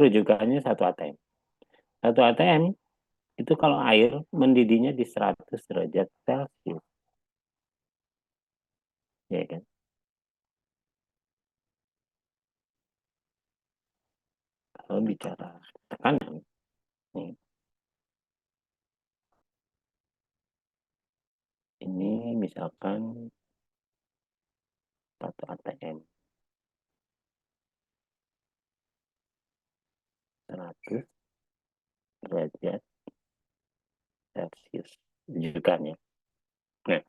rujukannya 1 atm. 1 atm itu kalau air mendidihnya di 100 derajat Celcius. Ya kan? Kalau bicara tekanan, nih, ini misalkan 1 atm 100 derajat Celcius rujukannya. Nah,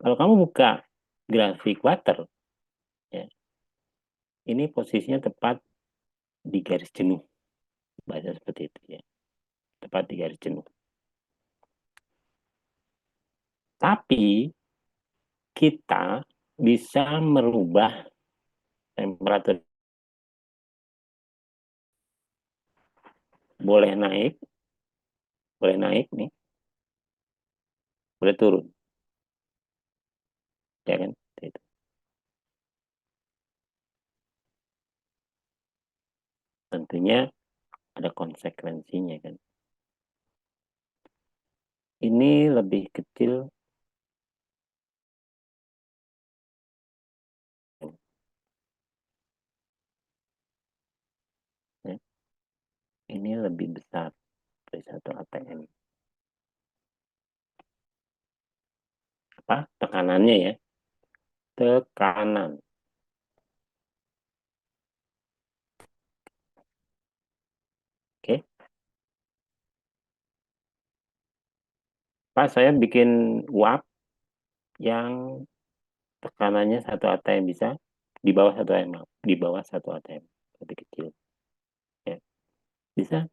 kalau kamu buka grafik water, ya, ini posisinya tepat di garis jenuh. Bahasa seperti itu ya. Tepat di garis jenuh. Tapi kita bisa merubah temperatur. Boleh naik nih, boleh turun, ya kan? Itu. Tentunya ada konsekuensinya kan. Ini lebih kecil, ya. Ini lebih besar dari 1 atm. Apa? Tekanannya ya. Tekanan. Oke. Pak, saya bikin uap yang tekanannya 1 atm bisa di bawah 1 atm, di bawah 1 atm, lebih kecil. Ya. Bisa,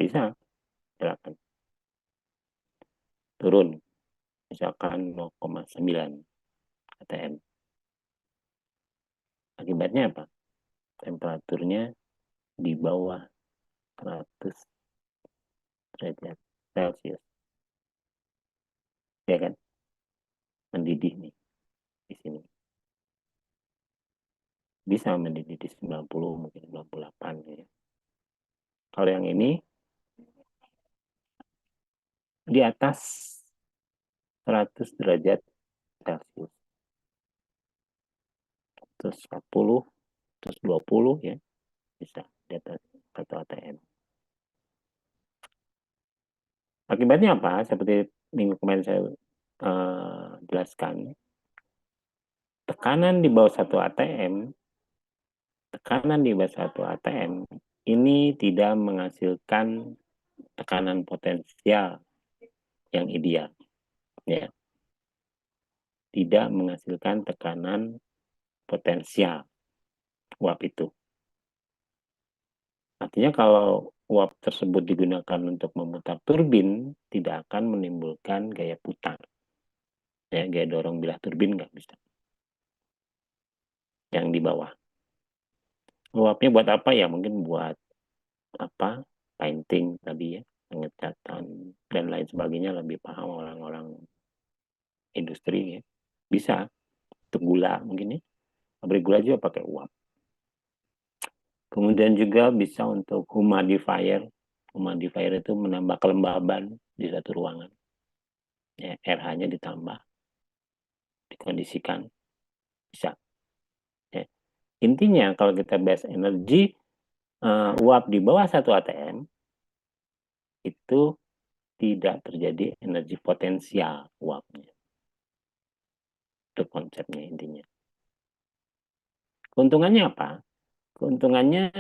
silakan. Turun, misalkan 0,9 atm. Akibatnya apa? Temperaturnya di bawah 100 derajat Celcius. Ya kan? Mendidih nih di sini. Bisa mendidih di 90, mungkin 98 ya. Kalau yang ini di atas 100 derajat Celcius. Terus 40, terus 20 ya. Bisa di atas 1 atm. Akibatnya apa? Seperti minggu kemarin saya jelaskan. Tekanan di bawah 1 atm, tekanan di bawah 1 atm ini tidak menghasilkan tekanan potensial yang ideal. Ya. Tidak menghasilkan tekanan potensial uap itu. Artinya kalau uap tersebut digunakan untuk memutar turbin, tidak akan menimbulkan gaya putar. Ya, gaya dorong bilah turbin nggak bisa. Yang di bawah. Uapnya buat apa ya? Mungkin buat apa? Painting tadi ya, pengecatan dan lain sebagainya, lebih paham orang-orang industri ya. Bisa untuk gula mungkin ya. Pabrik gula juga pakai uap. Kemudian juga bisa untuk humidifier. Humidifier itu menambah kelembaban di satu ruangan. Ya, RH-nya ditambah, dikondisikan, bisa. Ya. Intinya kalau kita bahas energi, uap di bawah 1 atm itu tidak terjadi energi potensial uapnya. Itu konsepnya intinya. Keuntungannya apa? Keuntungannya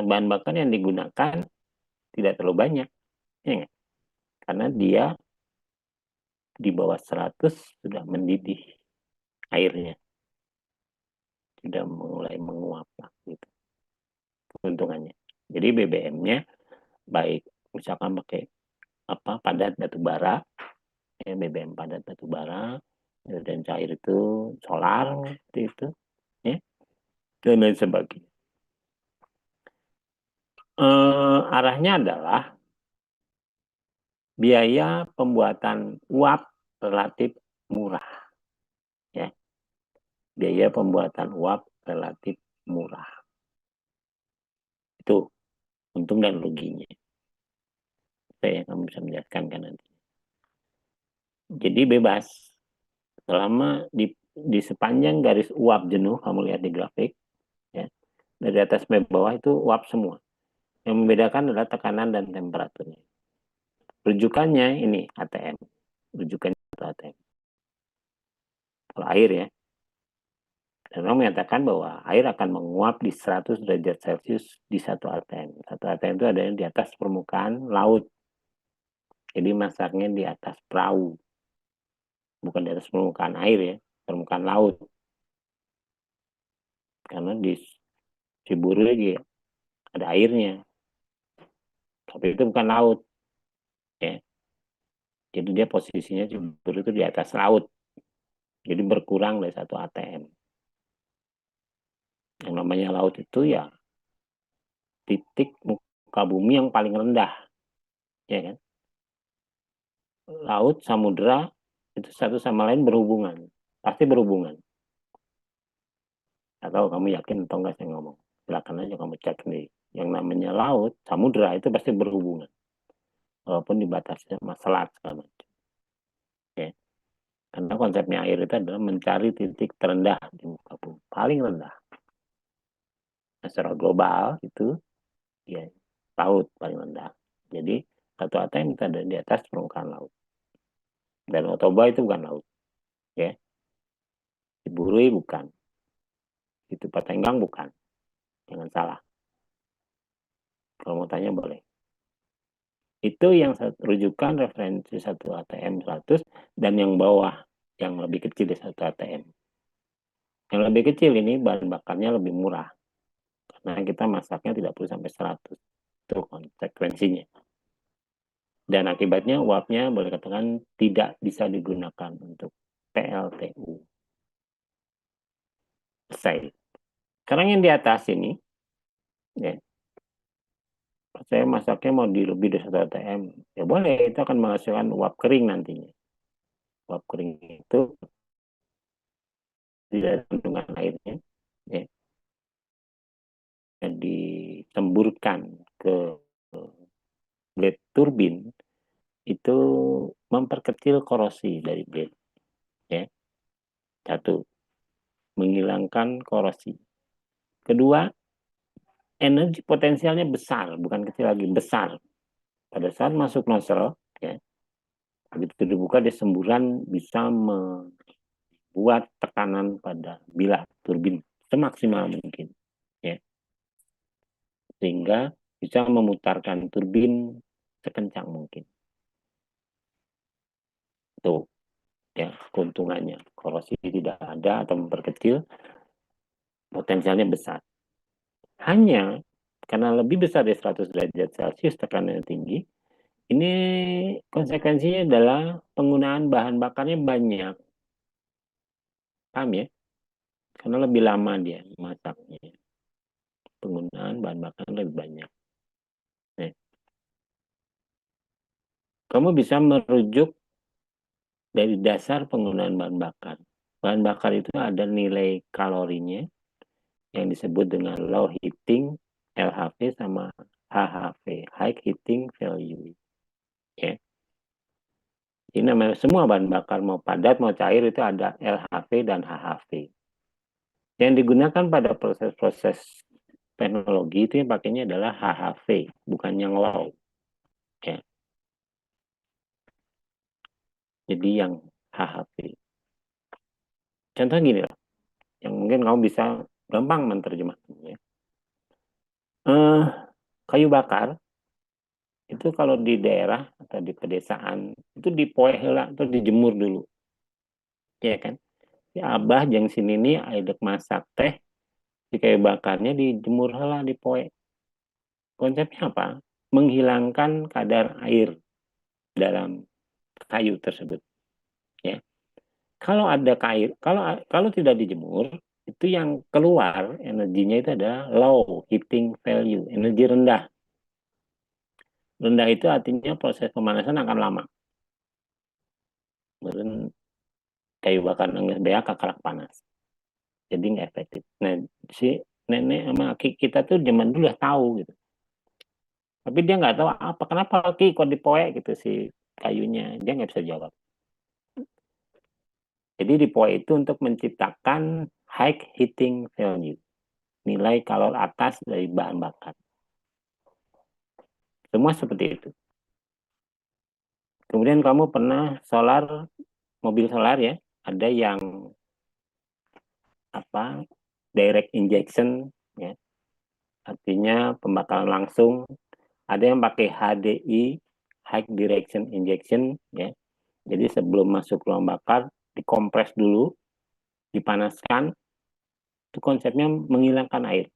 bahan bakar yang digunakan tidak terlalu banyak. Ya, karena dia di bawah 100 sudah mendidih airnya. Sudah mulai menguap lah, gitu. Keuntungannya. Jadi BBM-nya baik misalkan pakai apa padat batu bara, ya, BBM padat batu bara, dan cair itu solar seperti itu, ya, dan lain sebagainya. Arahnya adalah biaya pembuatan uap relatif murah, ya. Biaya pembuatan uap relatif murah. Itu untung dan ruginya. Saya kamu bisa menjelaskan kan nanti. Jadi bebas selama di sepanjang garis uap jenuh, kamu lihat di grafik, ya, dari atas sampai bawah itu uap semua. Yang membedakan adalah tekanan dan temperaturnya. Rujukannya ini ATM. Rujukannya itu ATM. Kalau air ya. Dan orang menyatakan bahwa air akan menguap di 100 derajat Celcius di 1 atm. 1 atm itu ada yang di atas permukaan laut. Jadi masaknya di atas perahu. Bukan di atas permukaan air ya. Permukaan laut. Karena di Ciburu lagi ada airnya. Tapi itu bukan laut. Ya. Jadi dia posisinya Ciburu itu di atas laut. Jadi berkurang dari 1 atm. Yang namanya laut itu ya titik muka bumi yang paling rendah. Ya kan? Laut, samudera itu satu sama lain berhubungan. Pasti berhubungan. Atau kamu yakin atau enggak saya ngomong. Silakan aja kamu cek nih. Yang namanya laut, samudera itu pasti berhubungan. Walaupun dibatasi sama selat segala macam. Oke. Karena konsepnya air itu adalah mencari titik terendah di muka bumi. Paling rendah. Nah, secara global itu ya laut paling rendah. Jadi satu ATM itu ada di atas permukaan laut. Dan Otoba itu bukan laut. Ya. Ciburui bukan. Itu Patenggang bukan. Jangan salah. Kalau mau tanya boleh. Itu yang rujukan referensi 1 ATM 100 dan yang bawah yang lebih kecil dari 1 ATM. Yang lebih kecil ini bahan bakarnya lebih murah. Karena kita masaknya tidak perlu sampai 100. Itu konsekuensinya. Dan akibatnya uapnya boleh katakan tidak bisa digunakan untuk PLTU. Selesai. Sekarang yang di atas ini, ya, saya masaknya mau di lebih dari 1 ATM. Ya boleh, itu akan menghasilkan uap kering nantinya. Uap kering itu tidak ada kandungan airnya, ya, yang disemburkan ke blade turbin itu memperkecil korosi dari blade, ya. Satu, menghilangkan korosi. Kedua, energi potensialnya besar, bukan kecil lagi, besar. Pada saat masuk nozzle, ya, begitu dibuka dia semburan bisa membuat tekanan pada bilah turbin semaksimal mungkin, ya, sehingga bisa memutarkan turbin sekencang mungkin. Tuh, ya, keuntungannya. Korosi tidak ada atau memperkecil, potensialnya besar. Hanya karena lebih besar dari 100 derajat Celcius tekanannya tinggi, ini konsekuensinya adalah penggunaan bahan bakarnya banyak. Paham ya? Karena lebih lama dia masaknya. Penggunaan bahan bakar lebih banyak. Nah, kamu bisa merujuk dari dasar penggunaan bahan bakar. Bahan bakar itu ada nilai kalorinya yang disebut dengan low heating LHV sama HHV, high heating value. Ya. Ini namanya semua bahan bakar mau padat mau cair itu ada LHV dan HHV. Yang digunakan pada proses-proses teknologi itu yang pakainya adalah HHV, bukan yang low. Ya. Jadi yang HHV. Contoh gini lah, yang mungkin kamu bisa gampang menerjemahkannya. Kayu bakar itu kalau di daerah atau di pedesaan itu dipoeh lah atau dijemur dulu, ya kan? Si abah jeng sini nih aidek masak teh di kayu bakarnya dijemur lah dipoeh. Konsepnya apa? Menghilangkan kadar air dalam kayu tersebut, ya. Kalau ada kayu, kalau tidak dijemur, itu yang keluar energinya itu adalah low heating value, energi rendah. Rendah itu artinya proses pemanasan akan lama. Kemudian kayu bakar nangis beak kakalak panas. Jadi nggak efektif. Nah, si nenek sama aki kita tuh zaman dulu udah tahu gitu. Tapi dia nggak tahu apa kenapa Ki kok dipoek gitu si kayunya. Dia nggak bisa jawab. Jadi dipoek itu untuk menciptakan high heating value, nilai kalor atas dari bahan bakar. Semua seperti itu. Kemudian kamu pernah mobil solar ya, ada yang apa direct injection ya, artinya pembakaran langsung. Ada yang pakai HDI, high direction injection ya. Jadi sebelum masuk ruang bakar dikompres dulu, dipanaskan. Itu konsepnya menghilangkan air.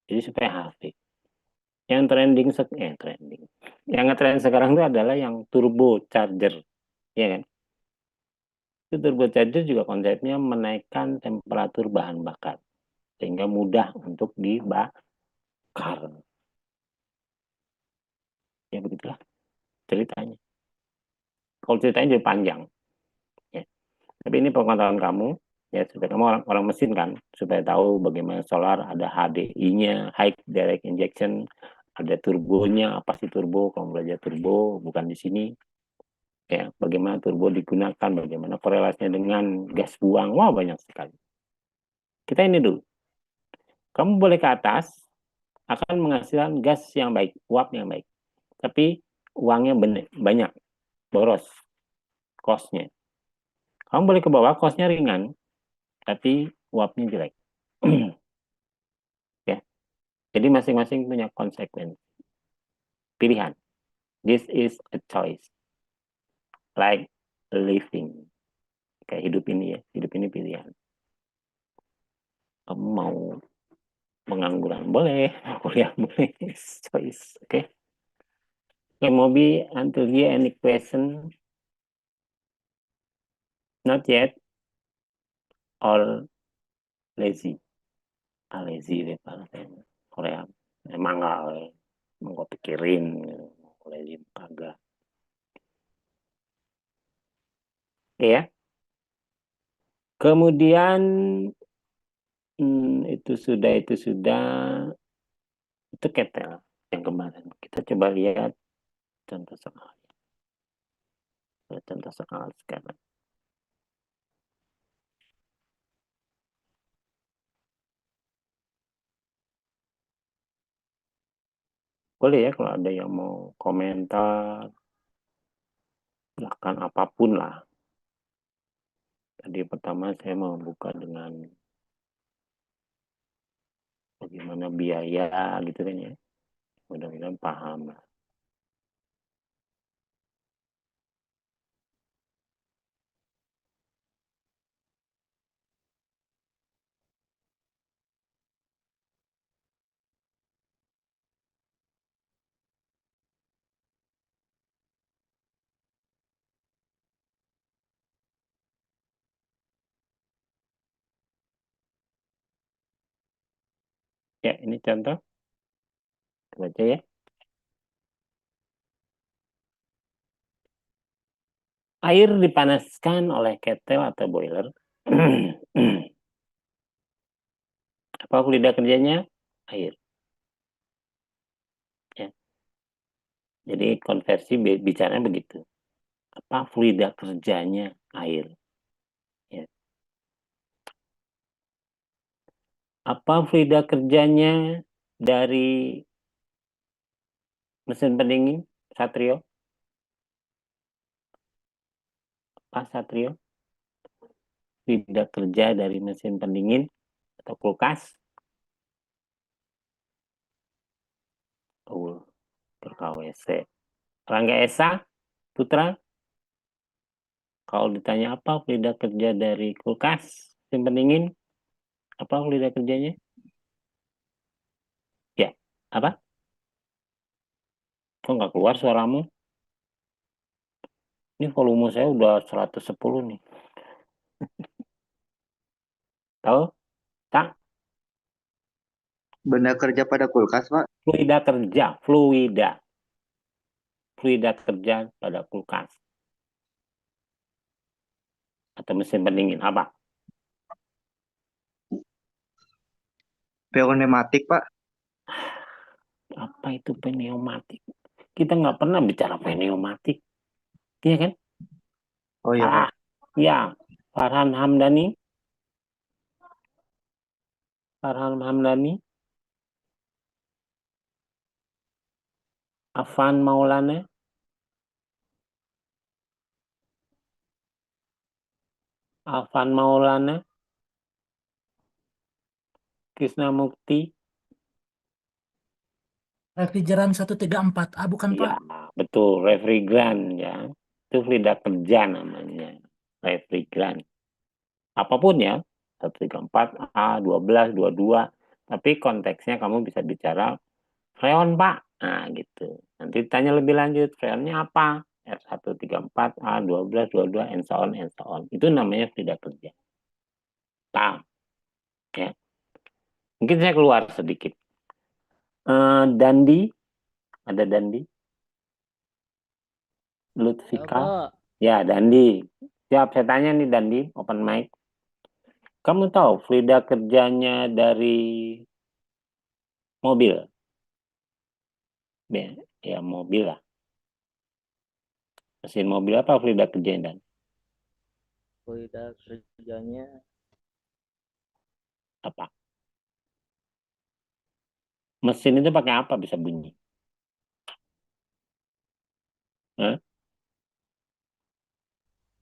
Jadi supaya HV. Yang trending. Yang ngetrend sekarang itu adalah yang turbo charger, ya kan? Itu turbo charger juga konsepnya menaikkan temperatur bahan bakar sehingga mudah untuk dibakar. Ya begitulah ceritanya. Kalau ceritanya jadi panjang, ya. Tapi ini pengetahuan kamu, ya supaya kamu orang mesin kan, supaya tahu bagaimana solar ada HDI-nya, high direct injection, ada turbonya, apa sih turbo? Kamu belajar turbo, bukan di sini. Ya, bagaimana turbo digunakan, bagaimana korelasinya dengan gas buang, wah banyak sekali. Kita ini dulu, kamu boleh ke atas, akan menghasilkan gas yang baik, uap yang baik. Tapi uangnya banyak, boros, cost-nya. Kamu boleh ke bawah, cost-nya ringan, tapi uapnya jelek. Ya, jadi masing-masing punya konsekuensi, pilihan. This is a choice, like living. Kayak hidup ini ya, hidup ini pilihan. Kamu mau pengangguran boleh, kuliah boleh, choice. Oke. Okay? Okay, Moby, until here any question? Not yet, or lazy? Ah, lazy deh paling. Korea. Emang nggak, emang gue pikirin, lazy kagak. Ya. Kemudian itu sudah itu ketel yang kemarin. Kita coba lihat contoh soal. Contoh soal sekarang. Boleh ya kalau ada yang mau komentar, silahkan apapun lah. Tadi pertama saya mau buka dengan bagaimana biaya gitu kan ya. Mudah-mudahan paham lah. Ya, ini contoh. Baca ya. Air dipanaskan oleh ketel atau boiler. Apa fluida kerjanya? Air. Ya. Jadi konversi bicaranya begitu. Apa fluida kerjanya? Air. Ya. Apa fluida kerjanya dari mesin pendingin? Satrio? Pak Satrio? Fluida kerja dari mesin pendingin atau kulkas? Oh, ke KWC. Rangga Esa? Putra? Kalau ditanya apa fluida kerja dari kulkas, mesin pendingin, apa fluida kerjanya? Ya, apa? Kok nggak keluar suaramu? Ini volume saya udah 110 nih. Tahu? Tak? Benda kerja pada kulkas, Pak. Fluida kerja, fluida. Fluida kerja pada kulkas. Atau mesin pendingin, apa? Pneumatik, Pak. Apa itu pneumatik? Kita nggak pernah bicara pneumatik, iya kan? Oh iya Ah, Pak. ya, Farhan Hamdani, Farhan Hamdani, Afan Maulana, Afan Maulana, Krisna Mukti. Refrigeran 134. Ah, bukan Pak. Ya, betul, refrigeran ya. Itu lidah kerja namanya. Refrigeran. Apapun ya, 134A, 12, 22. Tapi konteksnya kamu bisa bicara freon, Pak. Nah, gitu. Nanti tanya lebih lanjut, freonnya apa? R134A, 12, 22, and so on, and so on. Itu namanya lidah kerja. Paham? Ya. Mungkin saya keluar sedikit. Dandi, ada Dandi, Ya Lutfika. Pak. Ya, Dandi. Siap, saya tanya nih Dandi, open mic. Kamu tahu Frida kerjanya dari mobil? Ya, ya mobil lah. Mesin mobil apa Frida kerjain dan Udah kerjanya apa? Mesin itu pakai apa bisa bunyi? Hah?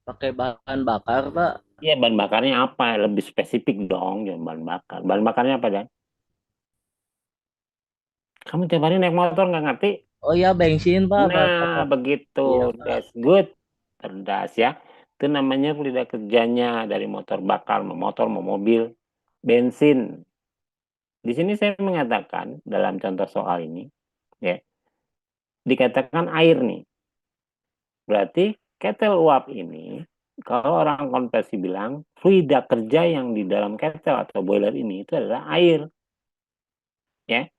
pakai bahan bakar Pak. Iya, bahan bakarnya apa? Lebih spesifik dong, ya bahan bakar. Bahan bakarnya apa dan? Kamu tiap hari naik motor nggak ngerti? Oh iya bensin Pak, bahan Nah, bakar. begitu. Iya Pak. That's good. Cerdas ya. Itu namanya Frida kerjanya dari motor bakar, mau motor, mau mobil, bensin. Di sini saya mengatakan dalam contoh soal ini, ya, dikatakan air nih. Berarti ketel uap ini, kalau orang konversi bilang, fluida kerja yang di dalam ketel atau boiler ini itu adalah air. Ya,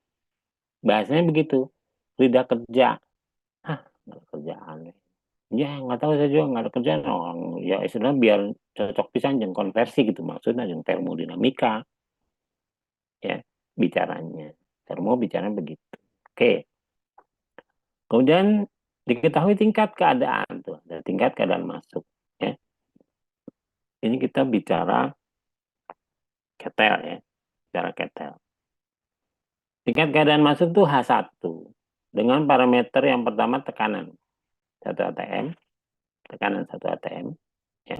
bahasanya begitu. Fluida kerja. Hah, nggak ada kerjaan. Ya, nggak tahu saya juga nggak ada kerjaan. Orang, ya istilahnya biar cocok pisan yang konversi gitu. Maksudnya yang termodinamika. Ya, bicaranya. Termo bicaranya begitu. Oke. Kemudian diketahui tingkat keadaan tuh, ada tingkat keadaan masuk. Ya, ini kita bicara ketel ya, bicara ketel. Tingkat keadaan masuk tuh H1 dengan parameter yang pertama tekanan 1 atm, tekanan 1 atm, ya.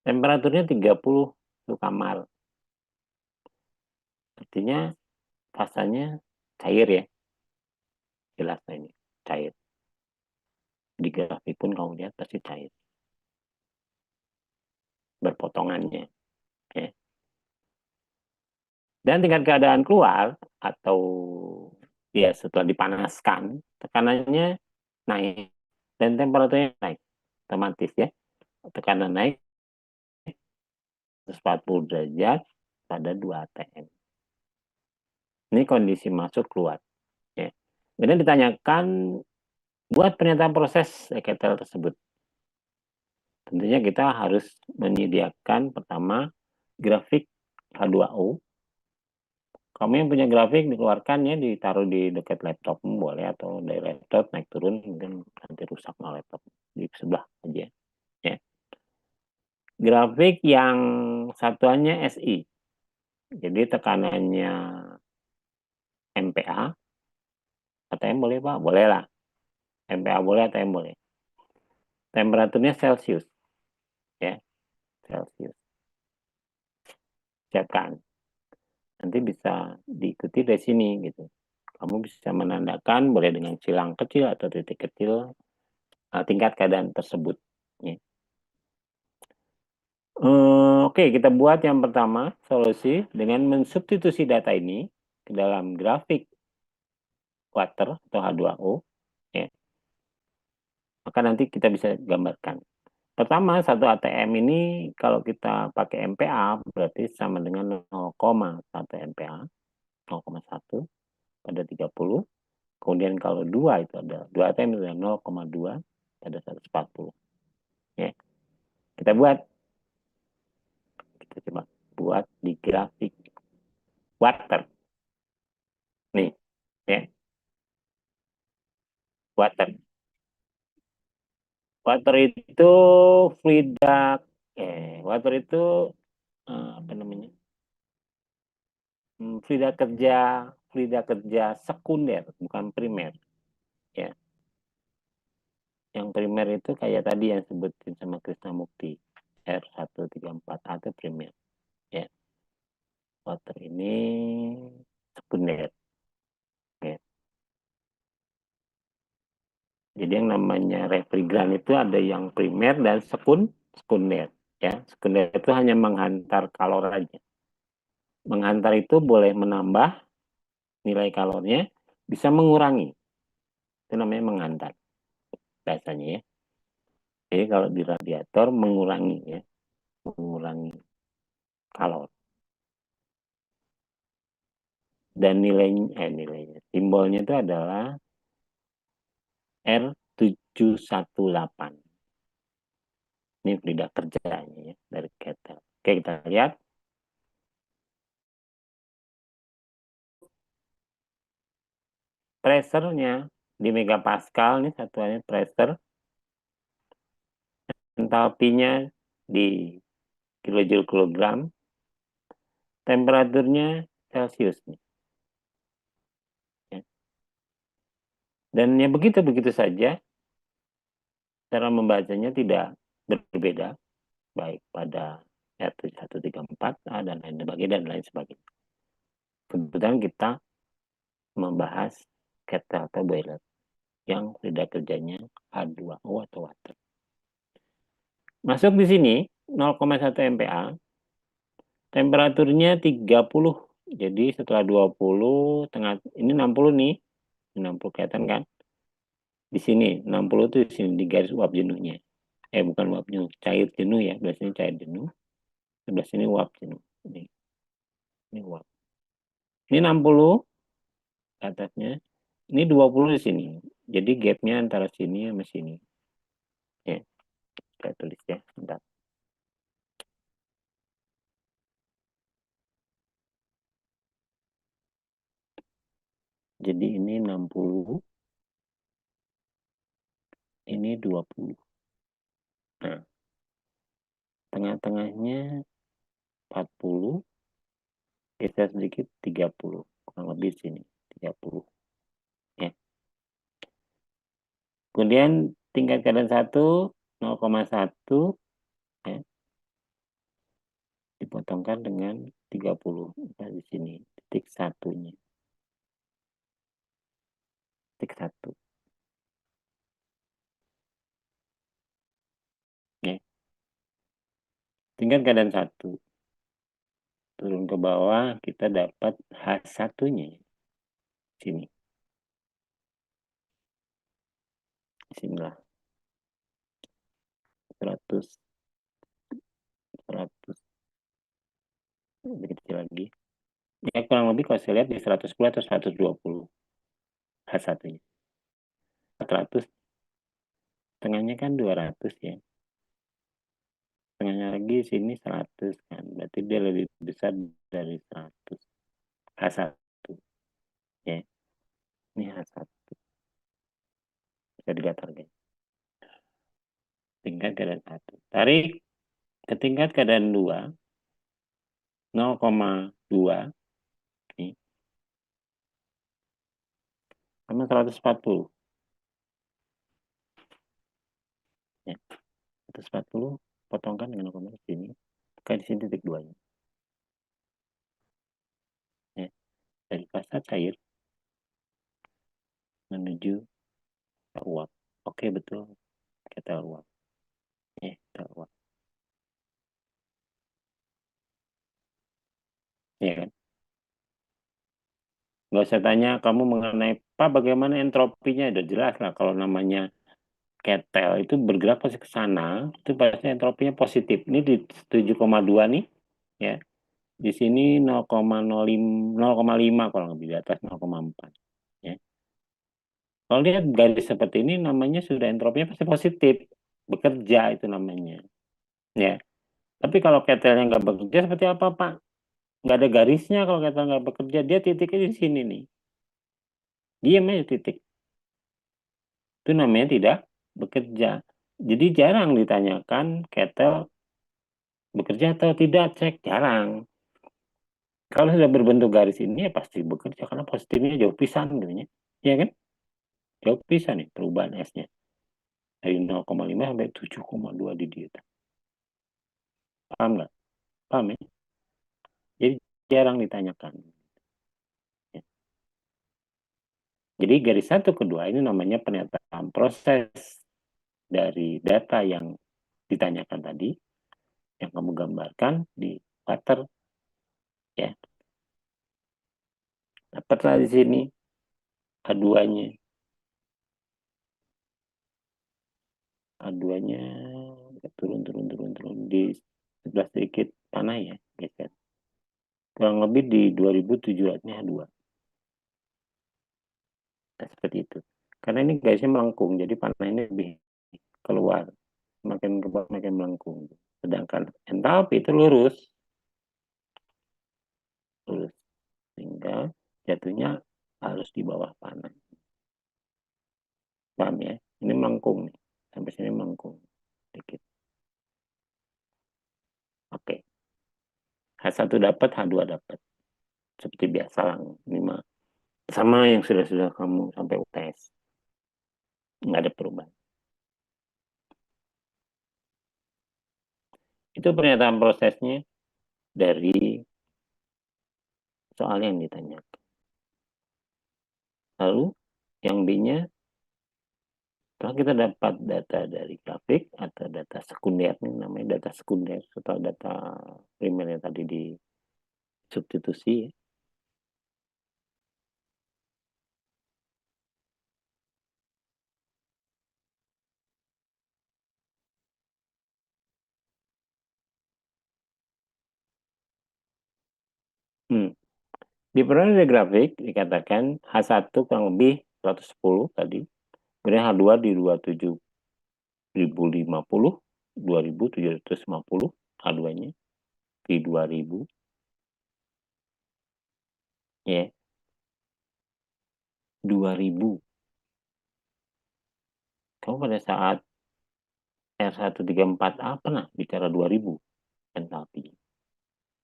Temperaturnya 30 kamar. Artinya fasanya cair ya, jelas ini cair. Di grafik pun kamu lihat pasti cair berpotongannya. Ya. Dan tingkat keadaan keluar atau ya setelah dipanaskan, tekanannya naik dan temperaturnya naik otomatis ya. Tekanan naik 140 derajat pada 2 atm. Ini kondisi masuk keluar. Ya. Kemudian ditanyakan buat pernyataan proses ketel tersebut. Tentunya kita harus menyediakan pertama grafik H2O. Kamu yang punya grafik dikeluarkan ya, ditaruh di dekat laptop boleh atau dari laptop naik turun mungkin nanti rusak sama laptop di sebelah aja ya. Grafik yang satuannya SI. Jadi tekanannya MPa, ATM boleh Pak? Boleh lah. MPa boleh, ATM boleh. Temperaturnya Celcius ya, Celcius. Siapkan. Nanti bisa diikuti dari sini gitu. Kamu bisa menandakan boleh dengan silang kecil atau titik kecil tingkat keadaan tersebut. Ya. Oke, kita buat yang pertama solusi dengan mensubstitusi data ini ke dalam grafik water atau H2O. Ya. Maka nanti kita bisa gambarkan. Pertama, 1 ATM ini kalau kita pakai MPa berarti sama dengan 0,1 MPa, 0,1 pada 30. Kemudian kalau 2 itu ada 2 ATM itu ada 0,2 pada 140. Ya. Kita buat, kita coba buat di grafik water. Nih, ya. water. Water itu fluida, water itu apa namanya? Fluida kerja sekunder, bukan primer. Ya, yang primer itu kayak tadi yang sebutin sama Krisnamukti, R134 atau primer. Ya, water ini sekunder. Ya. Jadi yang namanya refrigeran itu ada yang primer dan sekunder. Ya, sekunder itu hanya menghantar kalor aja. Menghantar itu boleh menambah nilai kalornya, bisa mengurangi. Itu namanya menghantar bahasanya ya. Jadi kalau di radiator mengurangi ya, mengurangi kalor. Dan nilainya simbolnya itu adalah R718. Ini fluida kerjanya ya dari ketel. Oke, kita lihat pressure-nya di megapascal, ini satuannya pressure, entalpinya di kilojoule kilogram, temperaturnya Celcius nih. Ya. Dan ya begitu saja, cara membacanya tidak berbeda, baik pada R134 dan lain sebagainya dan lain sebagainya. Kebetulan kita membahas kettle atau boiler yang fluida kerjanya H2O atau water. Masuk di sini 0,1 MPa, temperaturnya 30. Jadi setelah 20 tengah ini 60 nih. 60 kelihatan kan? Di sini 60 tuh di sini di garis uap jenuhnya. Bukan uap jenuh, cair jenuh ya. Biasanya cair jenuh. Sebelah sini uap jenuh. Ini uap. Ini 60 ke atasnya. Ini 20 di sini. Jadi gapnya antara sini sama sini. Ya, saya tulis ya. Bentar. Jadi ini 60, ini 20. Nah, tengah-tengahnya 40, geser sedikit 30. Kurang lebih sini, 30. Ya. Kemudian tingkat keadaan 1, 0,1 ya, dipotongkan dengan 30. Nah, di sini titik satunya. Titik 1. Ya. Tingkat keadaan 1. Turun ke bawah, kita dapat H1-nya. Sini. Sinilah. 100. 100. Lebih kecil lagi. Ya kurang lebih kalau saya lihat di 110 atau 120. H1-nya. 400. Tengahnya kan 200 ya. Tengahnya lagi sini 100 kan. Berarti dia lebih besar dari 100. H1. Ya. Ini H1. Bisa dilihat harganya. Tingkat keadaan 1. Tarik ke tingkat keadaan 2. 0,2. Nih. Sama 140. Ya. 140 potongkan dengan 0,2 sini. Bukan di sini titik 2-nya. Ya. Dari fasa cair menuju uap. Oke, betul. Kita uap. Kita uap. Ya kan? Nggak usah tanya kamu mengenai Pak bagaimana entropinya, udah jelas lah kalau namanya ketel itu bergerak pasti ke sana, itu pasti entropinya positif. Ini di 7,2 nih, ya. Di sini 0,05 kalau lebih di atas 0,4. Ya. Kalau lihat garis seperti ini namanya sudah entropinya pasti positif, bekerja itu namanya. Ya. Tapi kalau ketelnya nggak bekerja seperti apa Pak? Nggak ada garisnya kalau ketel nggak bekerja, dia titiknya di sini nih. Diam aja titik. Itu namanya tidak bekerja. Jadi jarang ditanyakan kettle bekerja atau tidak, cek jarang. Kalau sudah berbentuk garis ini ya pasti bekerja karena positifnya jauh pisan gitu ya. Iya kan? Jauh pisan nih perubahan S-nya. Dari 0,5 sampai 7,2 di dia. Paham nggak? Paham ya? Jadi jarang ditanyakan. Ya. Jadi garis satu kedua ini namanya pernyataan proses dari data yang ditanyakan tadi, yang kamu gambarkan di water, ya. Dapatlah di sini A2-nya. A2-nya turun, turun, turun, turun. Di sebelah sedikit panah ya, geser. Kurang lebih di 2700-nya A2. Nah, seperti itu. Karena ini garisnya melengkung, jadi panah ini lebih keluar. Makin ke bawah makin melengkung. Sedangkan entalpi itu lurus. Lurus. Sehingga jatuhnya harus di bawah panah. Paham ya? Ini melengkung nih. Sampai sini melengkung. Sedikit. Oke. H1 dapat, H2 dapat. Seperti biasa lah. Ini mah sama yang sudah-sudah kamu sampai UTS. Nggak ada perubahan. Itu pernyataan prosesnya dari soal yang ditanya. Lalu yang B-nya, setelah kita dapat data dari grafik atau data sekunder, ini namanya data sekunder setelah data primer yang tadi di substitusi. Hmm. Di periode grafik dikatakan H1 kurang lebih 110 tadi, kemudian H2 di 27.050, 2750 H2-nya di 2000, ya, 2000. Kamu pada saat R134A pernah bicara 2000 entalpi?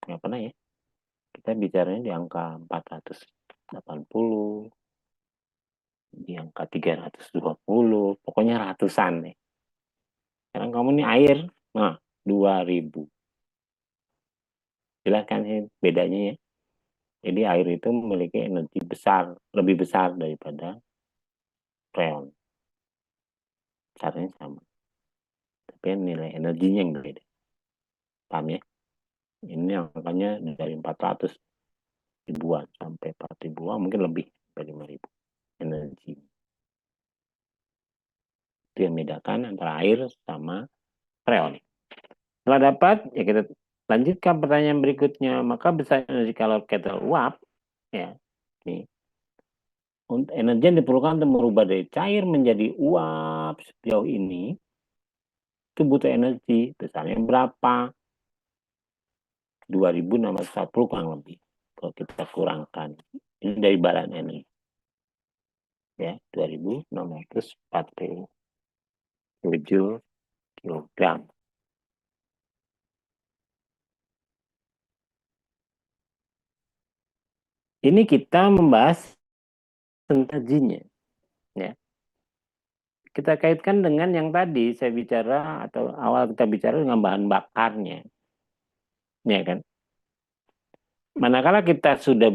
Nggak pernah ya? Kita bicaranya di angka 480, di angka 320, pokoknya ratusan nih. Sekarang kamu nih air, nah 2000. Jelas kan sih bedanya ya? Jadi air itu memiliki energi besar, lebih besar daripada freon. Besarnya sama, tapi nilai energinya yang berbeda. Paham ya? Ini angkanya dari 400 ribuan sampai 4 ribuan, mungkin lebih dari 5.000 energi. Itu yang membedakan antara air sama freon. Setelah dapat, ya kita lanjutkan pertanyaan berikutnya. Maka besar energi kalor kettle uap, ya, nih, untuk energi yang diperlukan untuk merubah dari cair menjadi uap sejauh ini, itu butuh energi. Besarnya berapa? 2.640 kurang lebih. Kalau kita kurangkan. Ini dari baran energi. Ya, 2.647 kilogram. Ini kita membahas energinya. Ya. Kita kaitkan dengan yang tadi saya bicara atau awal kita bicara dengan bahan bakarnya. Ya kan? Manakala kita sudah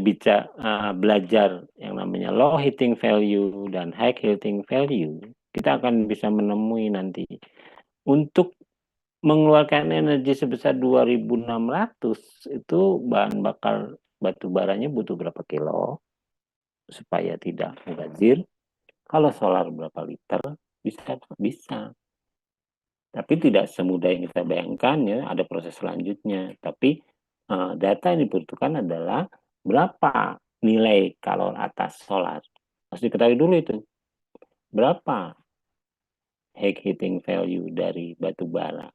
belajar yang namanya low heating value dan high heating value, kita akan bisa menemui nanti untuk mengeluarkan energi sebesar 2.600 itu bahan bakar batu baranya butuh berapa kilo supaya tidak mubazir. Kalau solar berapa liter bisa bisa. Tapi tidak semudah yang kita bayangkan ya, ada proses selanjutnya. Tapi data yang dibutuhkan adalah berapa nilai kalor atas solar. Harus diketahui dulu itu. Berapa high heating value dari batu bara.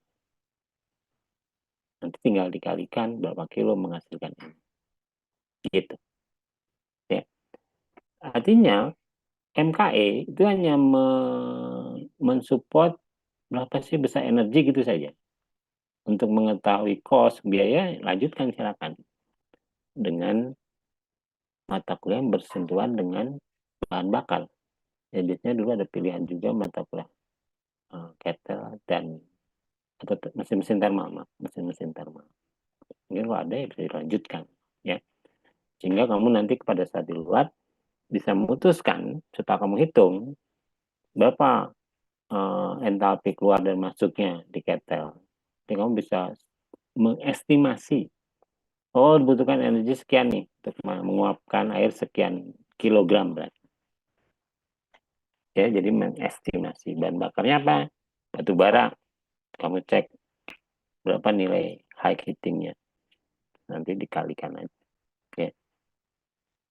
Nanti tinggal dikalikan berapa kilo menghasilkan ini. Gitu. Ya. Artinya MKE itu hanya mensupport berapa sih besar energi gitu saja. Untuk mengetahui cost biaya, lanjutkan silakan dengan mata kuliah yang bersentuhan dengan bahan bakar. Ya, biasanya dulu ada pilihan juga mata kuliah kettle dan atau mesin-mesin thermal, mesin-mesin thermal. Mungkin kalau ada ya bisa dilanjutkan, ya. Sehingga kamu nanti pada saat di luar bisa memutuskan setelah kamu hitung berapa entalpi keluar dan masuknya di kettle. Jadi kamu bisa mengestimasi, oh dibutuhkan energi sekian nih untuk menguapkan air sekian kilogram berarti. Ya, jadi mengestimasi bahan bakarnya apa? Batu bara. Kamu cek berapa nilai high heatingnya. Nanti dikalikan aja. Ya,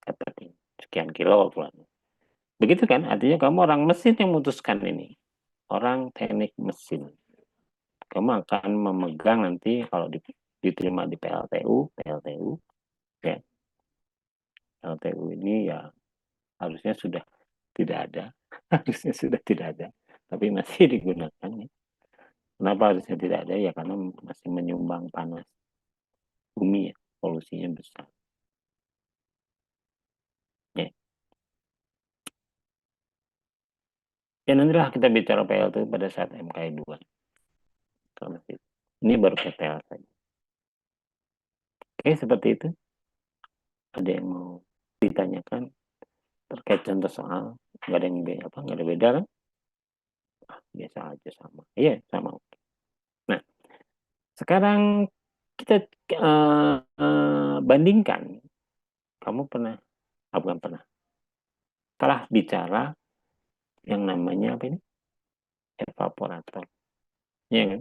seperti sekian kilo keluar. Begitu kan? Artinya kamu orang mesin yang memutuskan ini. Orang teknik mesin. Kamu akan memegang nanti kalau diterima di PLTU, ya. PLTU ini ya harusnya sudah tidak ada. Harusnya sudah tidak ada. Tapi masih digunakan. Ya. Kenapa harusnya tidak ada? Ya karena masih menyumbang panas bumi ya. Polusinya besar. Ya. Ya nantilah kita bicara PLTU pada saat MKI 2. Ini baru PTL saja. Oke, seperti itu. Ada yang mau ditanyakan terkait contoh soal? Nggak ada yang beda, apa? Nggak ada beda kan? Biasa aja sama. Iya, sama. Nah, sekarang kita bandingkan. Kamu pernah, bukan pernah, telah bicara yang namanya apa ini? Evaporator. Iya kan?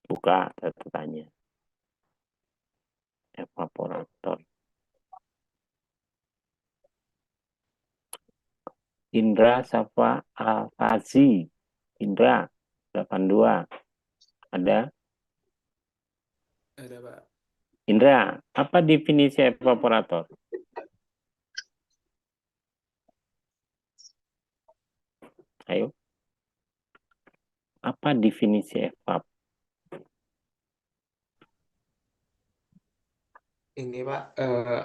Buka catatannya. Evaporator. Indra Safa Al-Fazi. Indra 82. Ada? Ada, Pak. Indra, apa definisi evaporator? Ayo. Apa definisi evap? Ini, Pak,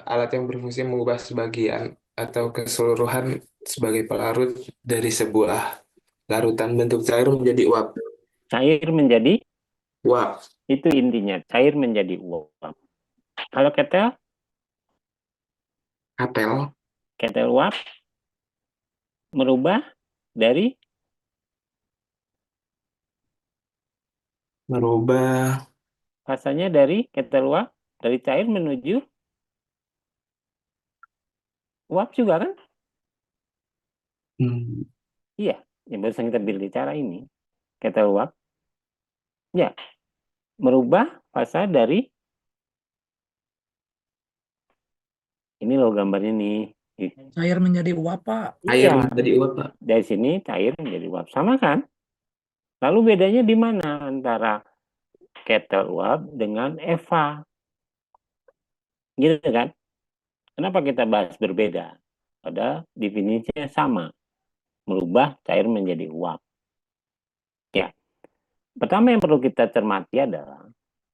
alat yang berfungsi mengubah sebagian atau keseluruhan sebagai pelarut dari sebuah larutan bentuk cair menjadi uap. Cair menjadi, Uap. itu intinya, cair menjadi uap. Kalau ketel, Kapel. ketel uap merubah dari Merubah. fasanya dari ketel uap, dari cair menuju uap juga kan? Hmm. Iya, yang barusan kita bicara ini, ketel uap, ya, merubah fasa dari, ini loh gambarnya nih. Cair menjadi uap, Pak. Air Iya, menjadi uap, Pak. dari sini cair menjadi uap. Sama kan? Lalu bedanya di mana antara ketel uap dengan Eva? Gitu kan? Kenapa kita bahas berbeda? Pada definisinya sama, merubah cair menjadi uap. Ya, pertama yang perlu kita cermati adalah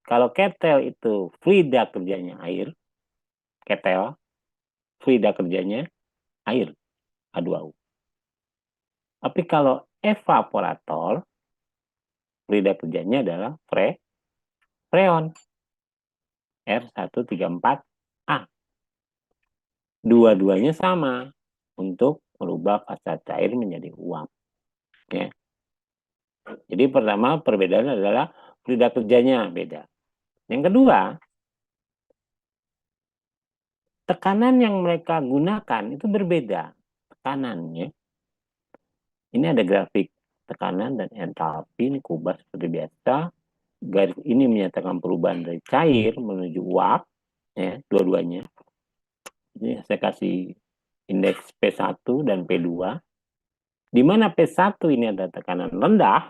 kalau ketel itu fluida kerjanya air, ketel fluida kerjanya air, H2O. Tapi kalau evaporator, fluida kerjanya adalah freon, R134A. Dua-duanya sama untuk merubah fasa cair menjadi uap. Ya. Jadi pertama perbedaan adalah fluida kerjanya beda. Yang kedua, tekanan yang mereka gunakan itu berbeda. Tekanannya. Ini ada grafik tekanan dan entalpi, ini kubah seperti biasa. Garis ini menyatakan perubahan dari cair menuju uap, ya, dua-duanya. Ini saya kasih indeks P1 dan P2. Di mana P1 ini ada tekanan rendah,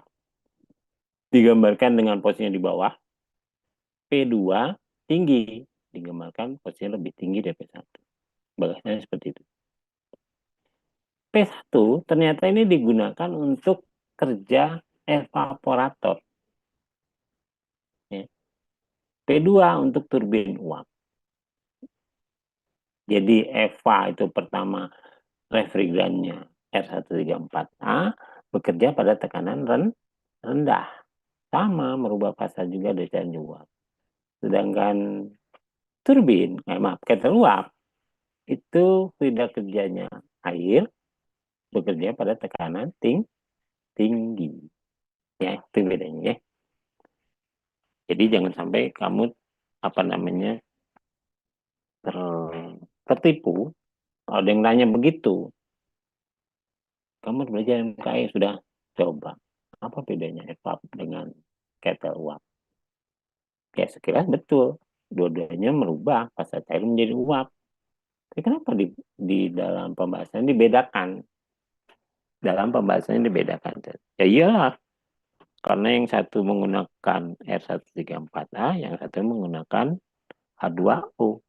digambarkan dengan posisinya di bawah. P2 tinggi, digambarkan posisinya lebih tinggi dari P1. Bagusnya seperti itu. P1 ternyata ini digunakan untuk kerja evaporator. Ya. P2 untuk turbin uap. Jadi EVA itu pertama refrigerannya R134A bekerja pada tekanan rendah. Sama merubah fasa juga dan uap. Sedangkan turbin, kettle uap, itu tidak kerjanya air, bekerja pada tekanan tinggi. Ya, itu bedanya ya. Jadi jangan sampai kamu tertipu. Kalau ada yang nanya begitu, kamu belajar MKI sudah coba. Apa bedanya EVAP dengan kettle uap? Ya sekilas betul. Dua-duanya merubah fasa cair menjadi uap. Tapi kenapa di dalam pembahasan dibedakan? Dalam pembahasannya dibedakan. Ya iyalah, karena yang satu menggunakan R134A, yang satu menggunakan H2O.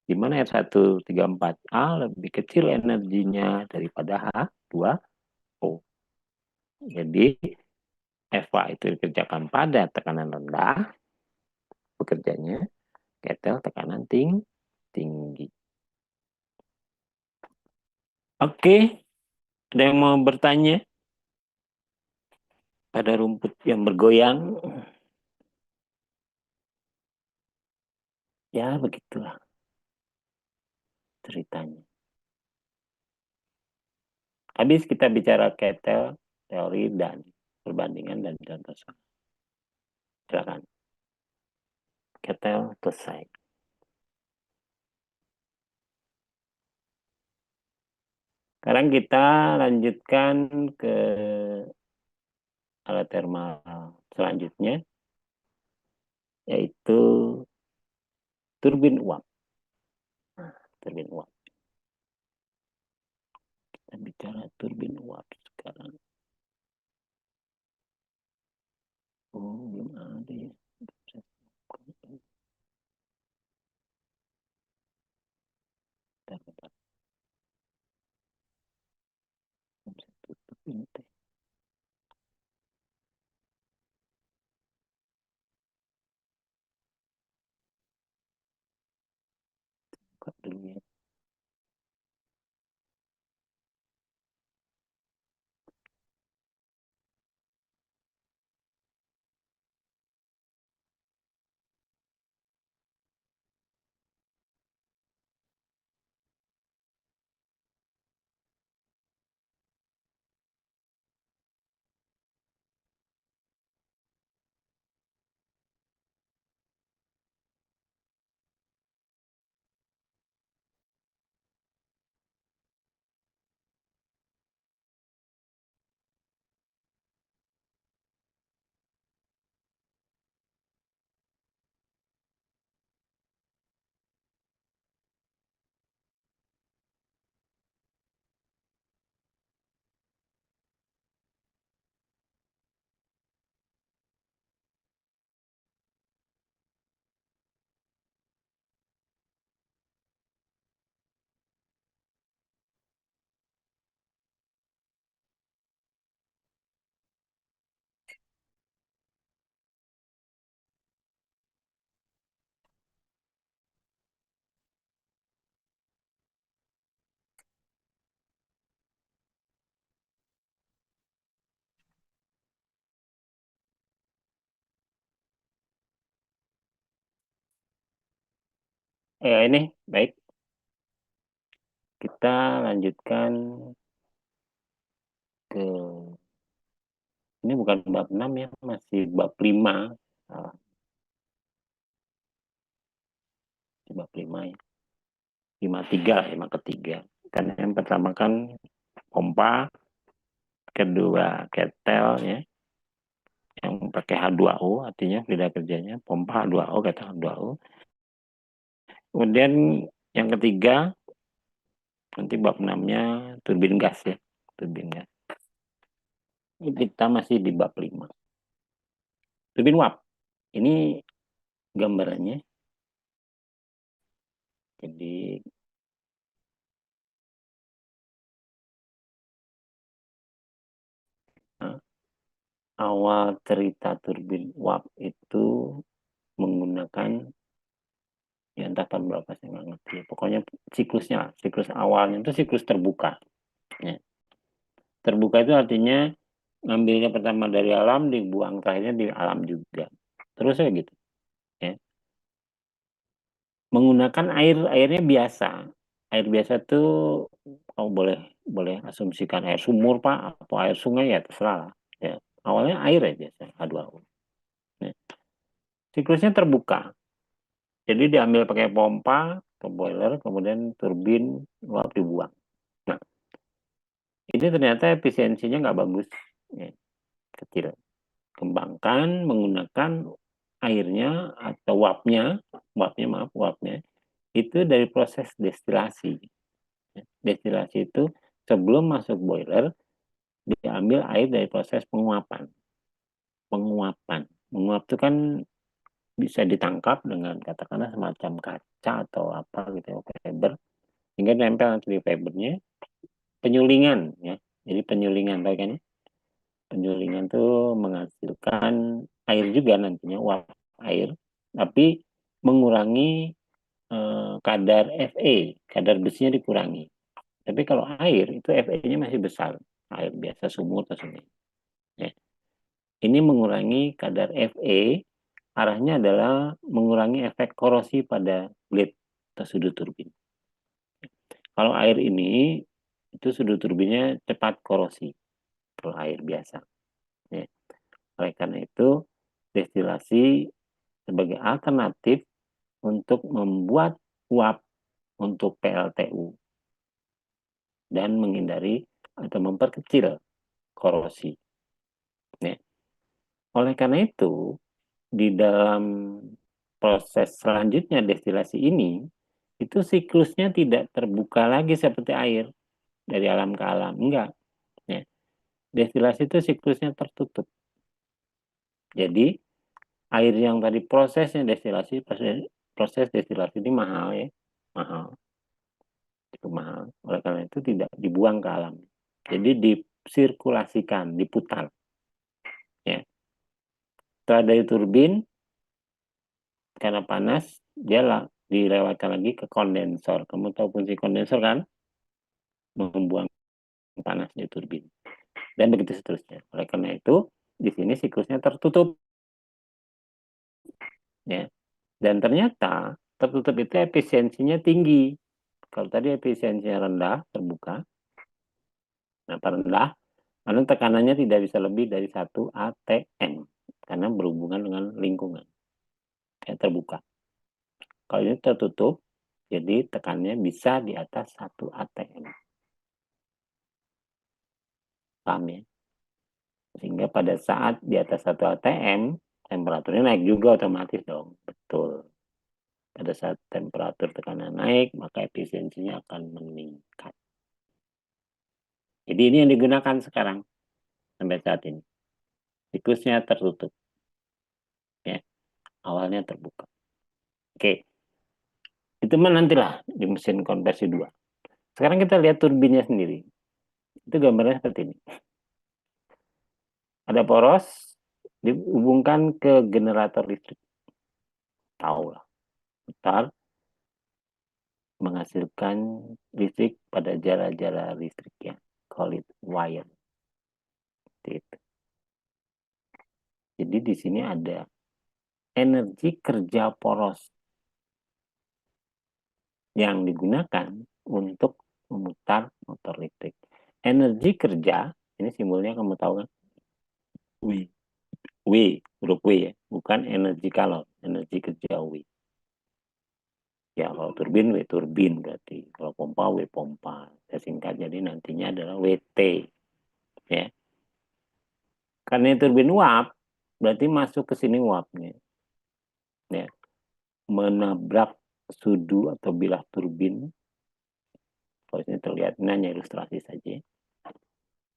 Di mana R134A lebih kecil energinya daripada H2O. Jadi EVA itu dikerjakan pada tekanan rendah, bekerjanya kettle tekanan tinggi. Oke, ada yang mau bertanya? Pada rumput yang bergoyang. Ya, begitulah ceritanya. Habis kita bicara kettle, teori, dan perbandingan dan contoh. Silakan. Kettle selesai. Sekarang kita lanjutkan ke alat thermal selanjutnya, yaitu turbin uap. Turbin uap. Kita bicara turbin uap sekarang. Oh, belum ada ya. Bentar. Saya tutup ini teh. Buka dulu ya. Ini baik. Kita lanjutkan ke ini bukan bab 6 ya, masih bab 5. Bab 5 ya. 53, 5 ketiga. Karena yang pertama kan pompa, kedua ketel ya, yang pakai H2O, artinya beda kerjanya, pompa H2O, ketel H2O. Kemudian yang ketiga, nanti bab 6-nya turbin gas ya, turbin gas. Kita masih di bab 5. Turbin uap. Ini gambarannya. Jadi awal cerita turbin uap itu menggunakan, ya entah tahun berapa saya nggak ngerti. Pokoknya siklusnya, siklus awalnya itu siklus terbuka. Ya. Terbuka itu artinya ngambilnya pertama dari alam, dibuang terakhirnya di alam juga. Terus ya gitu. Ya. Menggunakan airnya biasa. Air biasa tuh kamu boleh boleh asumsikan air sumur Pak atau air sungai ya terserah lah. Ya. Awalnya air ya biasa H2O. Ya. Siklusnya terbuka. Jadi diambil pakai pompa ke boiler, kemudian turbin uap dibuang. Nah, ini ternyata efisiensinya nggak bagus, ya, kecil. Kembangkan menggunakan airnya atau uapnya itu dari proses destilasi. Destilasi itu sebelum masuk boiler diambil air dari proses penguapan. Menguap itu kan bisa ditangkap dengan katakanlah semacam kaca atau apa gitu ya, fiber, hingga nempel nanti di fibernya. Penyulingan ya, jadi penyulingan tahu kan ya? Penyulingan tuh menghasilkan air juga nantinya, uap air, tapi mengurangi kadar Fe, kadar besinya dikurangi. Tapi kalau air itu Fe-nya masih besar, air biasa sumur atau sungai. Ya. Ini mengurangi kadar Fe, arahnya adalah mengurangi efek korosi pada blade atau sudut turbin. Kalau air ini itu sudut turbinnya cepat korosi, kalau air biasa. Ya. Oleh karena itu, destilasi sebagai alternatif untuk membuat uap untuk PLTU dan menghindari atau memperkecil korosi. Ya. Oleh karena itu, di dalam proses selanjutnya destilasi ini, itu siklusnya tidak terbuka lagi seperti air dari alam ke alam. Enggak. Ya. Destilasi itu siklusnya tertutup. Jadi, air yang tadi prosesnya destilasi, proses destilasi ini mahal ya. Mahal. Itu mahal. Oleh karena itu tidak dibuang ke alam. Jadi disirkulasikan, diputar. Ya. Setelah dari turbin, karena panas, dia dilewatkan lagi ke kondensor. Kamu tahu fungsi kondensor kan? Membuang panas di turbin. Dan begitu seterusnya. Oleh karena itu, di sini siklusnya tertutup. Ya. Dan ternyata tertutup itu efisiensinya tinggi. Kalau tadi efisiensinya rendah, terbuka. Nah, rendah, karena tekanannya tidak bisa lebih dari 1 atm. Karena berhubungan dengan lingkungan. Kayak terbuka. Kalau ini tertutup, jadi tekanannya bisa di atas 1 atm. Paham ya? Sehingga pada saat di atas 1 atm, temperaturnya naik juga otomatis dong. Betul. Pada saat temperatur tekanan naik, maka efisiensinya akan meningkat. Jadi ini yang digunakan sekarang sampai saat ini. Siklusnya tertutup. Ya, awalnya terbuka. Oke. Itu mah nantilah di mesin konversi 2. Sekarang kita lihat turbinnya sendiri. Itu gambarnya seperti ini. Ada poros dihubungkan ke generator listrik. Tahu lah. Putar menghasilkan listrik pada jala-jala listriknya. Call it wire. Gitu. Jadi di sini ada energi kerja poros yang digunakan untuk memutar motor listrik. Energi kerja, ini simbolnya kamu tahu kan? W. W, huruf W ya, bukan energi kalor, energi kerja W. Ya kalau turbin W turbin berarti, kalau pompa W pompa. Saya singkat jadi nantinya adalah WT. Ya. Karena turbin uap, berarti masuk ke sini uapnya. Ya. Menabrak sudu atau bilah turbin. Kalau ini terlihat, ini hanya ilustrasi saja.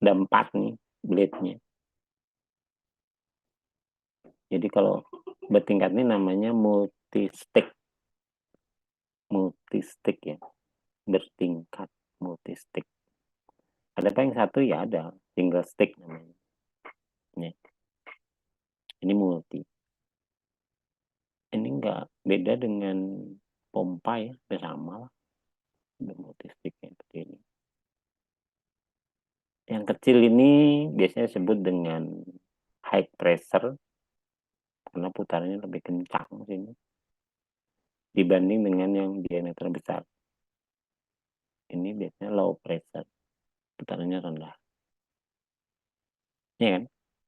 Ada 4 nih blade-nya. Jadi kalau bertingkat ini namanya multi-stick. Multi-stick ya. Bertingkat multi-stick. Ada apa yang satu ya ada single stick namanya. Ya. Beda dengan pompa ya, sama lah. Multistiknya seperti ini. Yang kecil ini biasanya disebut dengan high pressure karena putarannya lebih kencang sini dibanding dengan yang diameter besar. Ini biasanya low pressure, putarannya rendah. Ya kan?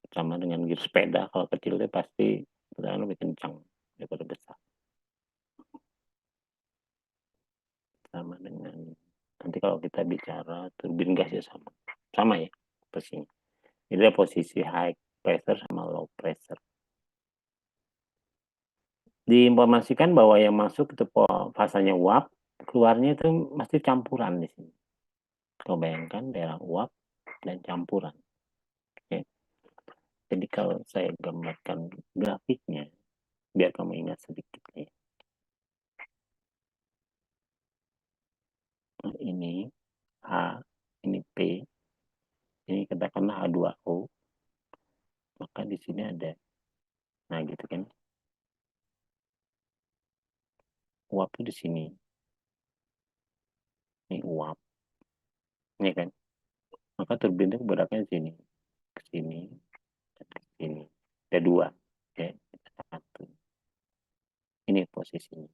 Sama dengan gear sepeda, kalau kecil itu pasti putarannya lebih kencang daripada besar. Sama dengan nanti kalau kita bicara turbin gas ya sama ya posisinya. Jadi ada posisi high pressure sama low pressure. Diinformasikan bahwa yang masuk itu fasanya uap, keluarnya itu pasti campuran di sini. Kau bayangkan daerah uap dan campuran. Oke. Jadi kalau saya gambarkan grafiknya, biar kamu ingat sedikit ya. Nah, ini H, ini P, ini katakanlah H2O, maka di sini ada, nah gitu kan, uap itu di sini, ini uap, ini kan, maka turbin itu beratnya di sini, ke sini, dan ke sini, ada dua, ya, satu, ini posisinya.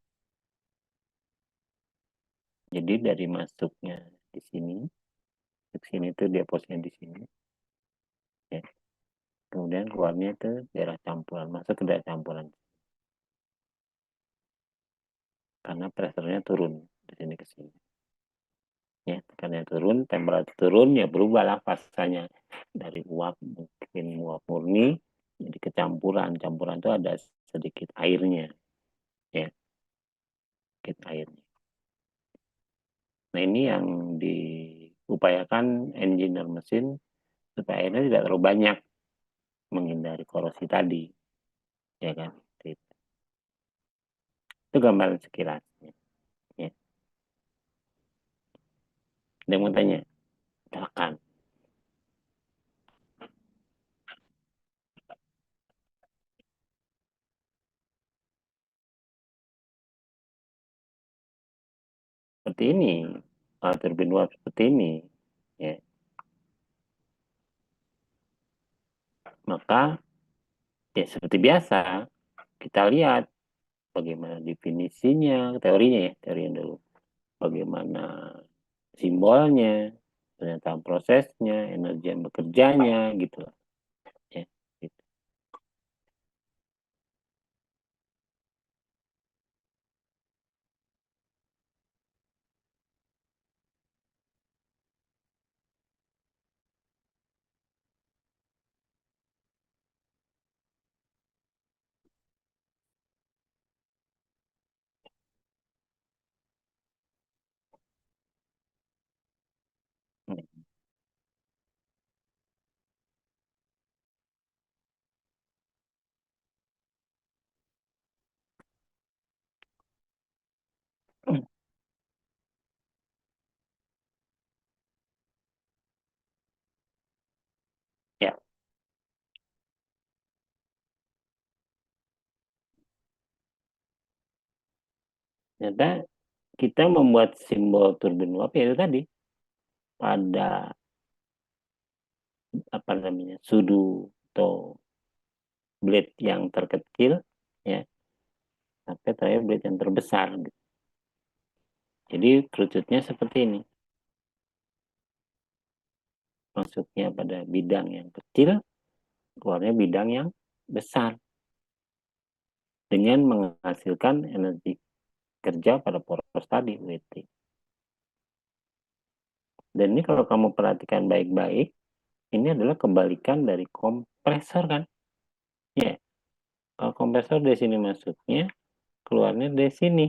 Jadi dari masuknya di sini, ke sini itu dia posisinya di sini, ya. Kemudian keluarnya itu daerah campuran, masuk ke daerah campuran. Karena pressure-nya turun di sini ke sini. Ya, tekanannya turun, temperatur turun, ya berubahlah fasanya dari uap mungkin uap murni jadi kecampuran. Campuran itu ada sedikit airnya, ya, sedikit airnya. Nah ini yang diupayakan engineer mesin supaya airnya tidak terlalu banyak, menghindari korosi tadi, ya kan? Itu gambaran sekilasnya. Ya. Ada yang mau tanya? Silakan. Seperti ini, turbin uap seperti ini, ya. Maka ya seperti biasa kita lihat bagaimana definisinya, teorinya ya, teori yang dulu. Bagaimana simbolnya, ternyata prosesnya, energi yang bekerjanya, gitu lah. Ya, gitu. Ya, ternyata kita membuat simbol turbin uap ya itu tadi pada apa namanya sudu atau blade yang terkecil ya sampai terakhir blade yang terbesar. Jadi kerucutnya seperti ini. Masuknya pada bidang yang kecil, keluarnya bidang yang besar. Dengan menghasilkan energi kerja pada poros tadi, WT. Dan ini kalau kamu perhatikan baik-baik, ini adalah kebalikan dari kompresor kan? Ya, kalau kompresor dari sini masuknya, keluarnya dari sini.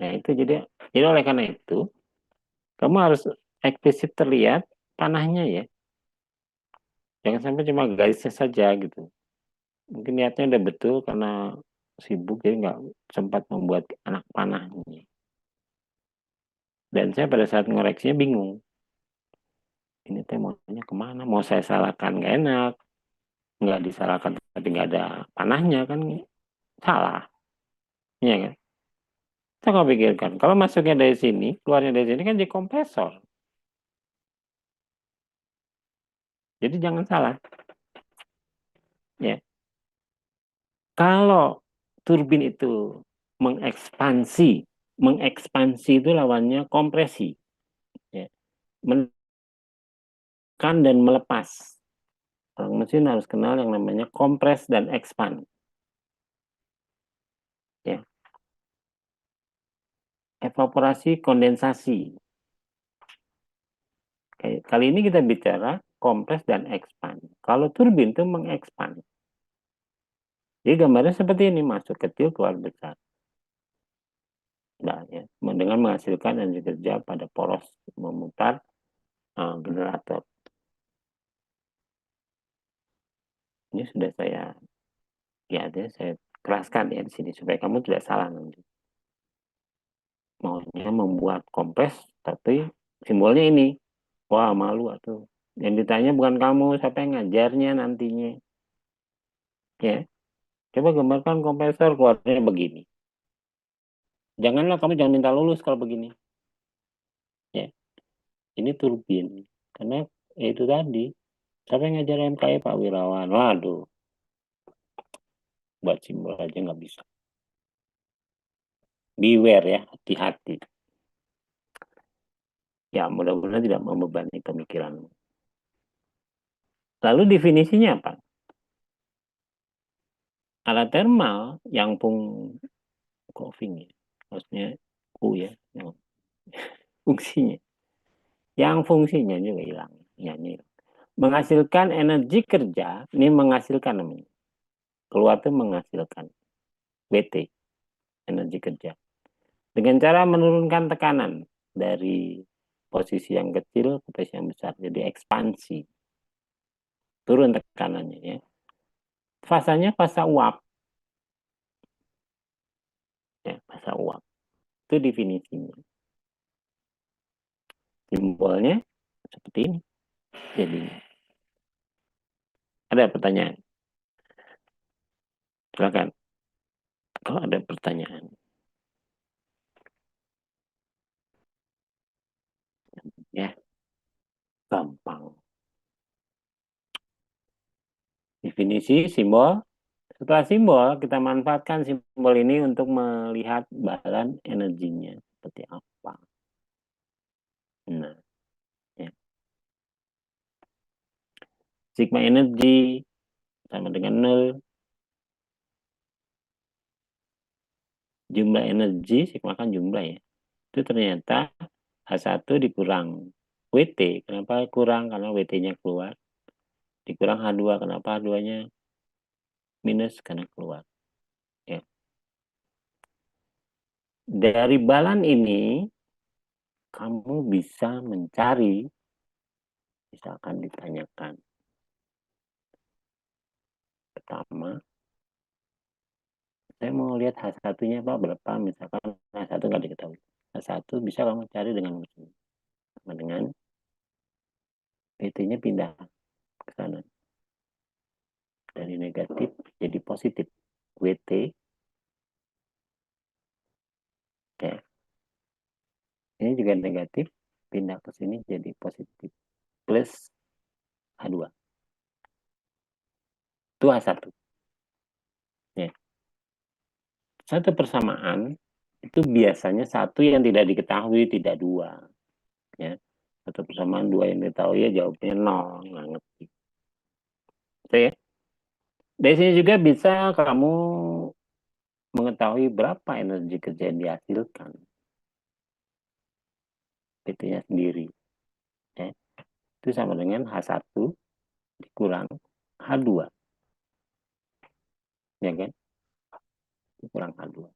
Nah itu jadi oleh karena itu, kamu harus eksplisit terlihat panahnya ya. Jangan sampai cuma garisnya saja gitu. Mungkin niatnya udah betul karena sibuk jadi nggak sempat membuat anak panahnya. Dan saya pada saat ngoreksinya bingung. Ini teh maunya kemana? Mau saya salahkan nggak enak. Nggak disalahkan tapi nggak ada panahnya kan salah. Iya kan? Kita nggak pikirkan. Kalau masuknya dari sini, keluarnya dari sini kan jadi kompresor. Jadi jangan salah. Ya. Kalau turbin itu mengekspansi, mengekspansi itu lawannya kompresi. Ya. Menekan dan melepas. Orang mesin harus kenal yang namanya kompres dan expand. Ya. Evaporasi, kondensasi. Kali ini kita bicara kompres dan expand. Kalau turbin itu mengekspand. Jadi gambarnya seperti ini, masuk kecil, keluar besar. Nah, ya. Dengan menghasilkan energi kerja pada poros memutar generator. Ini sudah saya keraskan ya di sini supaya kamu tidak salah nanti. Maunya membuat kompres, tapi simbolnya ini. Wah, malu atuh. Yang ditanya bukan kamu, siapa yang ngajarnya nantinya. Ya, coba gambarkan kompresor keluarnya begini. Kamu jangan minta lulus kalau begini. Ya, ini turbin. Karena ya itu tadi, siapa yang ngajar MKI Pak Wirawan? Waduh, buat simbol aja nggak bisa. Beware ya, hati-hati. Ya, mudah-mudahan tidak membebani pemikiranmu. Lalu definisinya apa? Alat termal yang coughing ya, maksudnya ya, yang fungsinya. Yang fungsinya juga hilang. Ya, ini. Menghasilkan energi kerja, ini menghasilkan namanya. Keluar itu menghasilkan. WT, energi kerja. Dengan cara menurunkan tekanan dari posisi yang kecil ke posisi yang besar. Jadi ekspansi. Turun tekanannya ya. Fasanya fasa uap. Ya, fasa uap. Itu definisinya. Simbolnya seperti ini. Jadi ada pertanyaan? Silakan. Kalau ada pertanyaan. Ya, gampang. Definisi, simbol. Setelah simbol, kita manfaatkan simbol ini untuk melihat balan energinya. Seperti apa. Nah, ya. Sigma energi sama dengan 0. Jumlah energi, sigma kan jumlah ya. Itu ternyata H1 dikurang WT. Kenapa kurang? Karena WT-nya keluar. Dikurang H2. Kenapa H2-nya minus? Karena keluar. Ya. Dari balan ini, kamu bisa mencari, misalkan ditanyakan. Pertama, saya mau lihat H1-nya Pak berapa, misalkan H1 nggak diketahui. H1 bisa kamu cari dengan mesin. Sama dengan PT-nya pindah ke sana. Dari negatif jadi positif. WT, ya. Ini juga negatif, pindah ke sini jadi positif. Plus H2. Itu H1. Ya. Satu persamaan itu biasanya satu yang tidak diketahui, tidak dua. Ya. Satu persamaan dua yang diketahui ya jawabnya 0. Nggak ngerti. Oke, ya. Dari sini juga bisa kamu mengetahui berapa energi kerja yang dihasilkan. PT-nya sendiri. Ya. Itu sama dengan H1 dikurang H2. Ya kan? Dikurang H2.